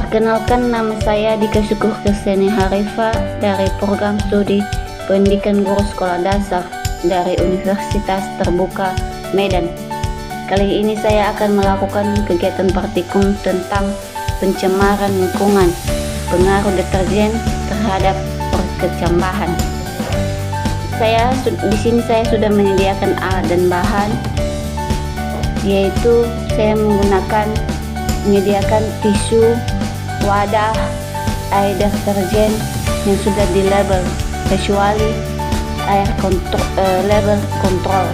Perkenalkan, nama saya Dika Syukur Keseni Harifa dari Program Studi Pendidikan Guru Sekolah Dasar dari Universitas Terbuka Medan. Kali ini saya akan melakukan kegiatan praktikum tentang pencemaran lingkungan, pengaruh deterjen terhadap perkecambahan. Di sini saya sudah menyediakan alat dan bahan, yaitu saya menyediakan tisu, wadah, air deterjen yang sudah di label kecuali label kontrol.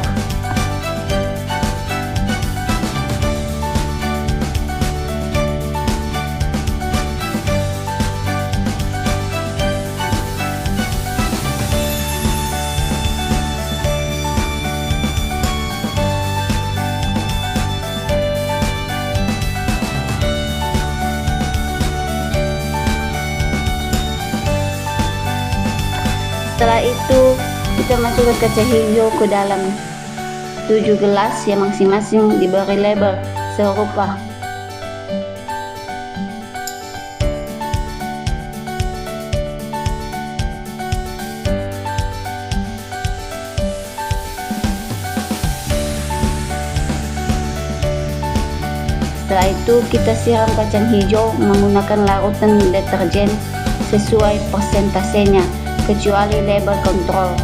Setelah itu kita masukkan kaca hijau ke dalam 7 gelas yang masing-masing diberi label serupa. Setelah itu kita siram kacang hijau menggunakan larutan deterjen sesuai persentasenya, kecuali label kontrol.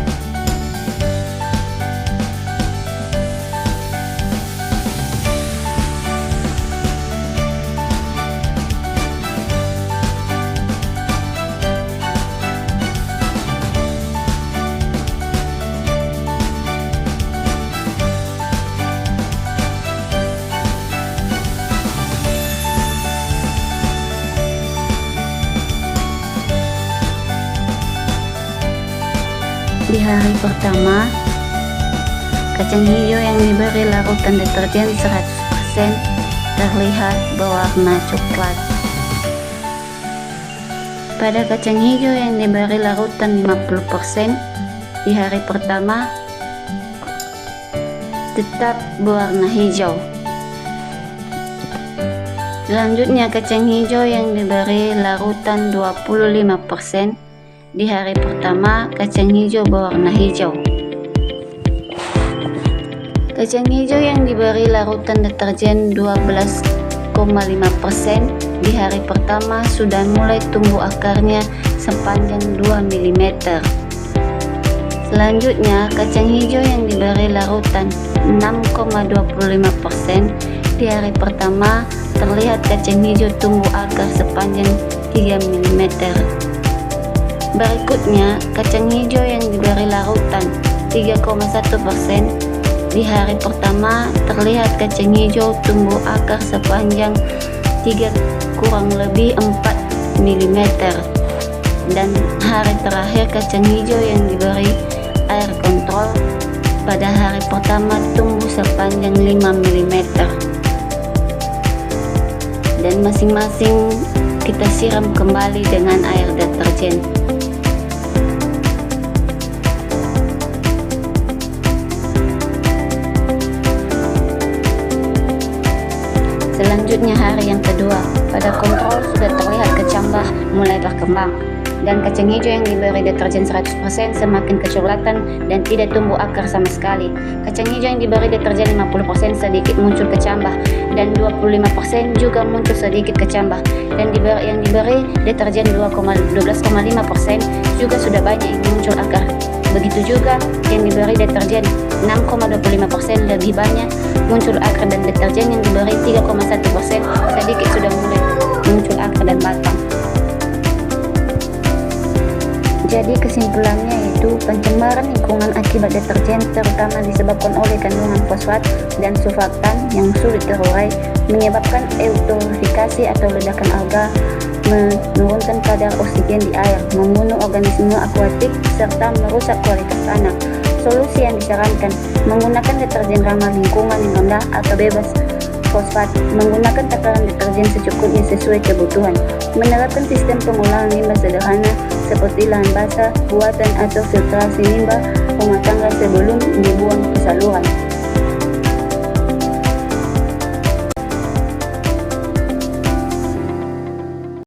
Di hari pertama, kacang hijau yang diberi larutan deterjen 100% terlihat berwarna coklat. Pada kacang hijau yang diberi larutan 50%, di hari pertama tetap berwarna hijau. Selanjutnya, kacang hijau yang diberi larutan 25%, di hari pertama kacang hijau berwarna hijau. Kacang hijau yang diberi larutan deterjen 12,5%, di hari pertama sudah mulai tumbuh akarnya sepanjang 2 mm. Selanjutnya, kacang hijau yang diberi larutan 6,25%, di hari pertama terlihat kacang hijau tumbuh akar sepanjang 3 mm. Berikutnya, kacang hijau yang diberi larutan 3,1%, di hari pertama terlihat kacang hijau tumbuh akar sepanjang 3 kurang lebih 4 mm. Dan hari terakhir kacang hijau yang diberi air kontrol pada hari pertama tumbuh sepanjang 5 mm. Dan masing-masing kita siram kembali dengan air deterjen. Selanjutnya, hari yang kedua, pada kontrol sudah terlihat kecambah mulai berkembang, dan kacang hijau yang diberi deterjen 100% semakin kecoklatan dan tidak tumbuh akar sama sekali. Kacang hijau yang diberi deterjen 50% sedikit muncul kecambah, dan 25% juga muncul sedikit kecambah, dan yang diberi deterjen 12,5% juga sudah banyak yang muncul akar. Begitu juga yang diberi deterjen 6,25% lebih banyak muncul akar, dan deterjen yang diberi 3,1% sedikit sudah mulai muncul akar dan batang. Jadi kesimpulannya yaitu pencemaran lingkungan akibat deterjen terutama disebabkan oleh kandungan fosfat dan surfaktan yang sulit terurai, menyebabkan eutrofifikasi atau ledakan alga, menurunkan kadar oksigen di air, membunuh organisme akuatik, serta merusak kualitas tanah. Solusi yang disarankan: menggunakan deterjen ramah lingkungan yang rendah atau bebas fosfat, menggunakan takaran deterjen secukupnya sesuai kebutuhan, menerapkan sistem pengolahan limbah sederhana seperti lahan basah, buatan atau filtrasi limbah rumah tangga sebelum dibuang ke saluran.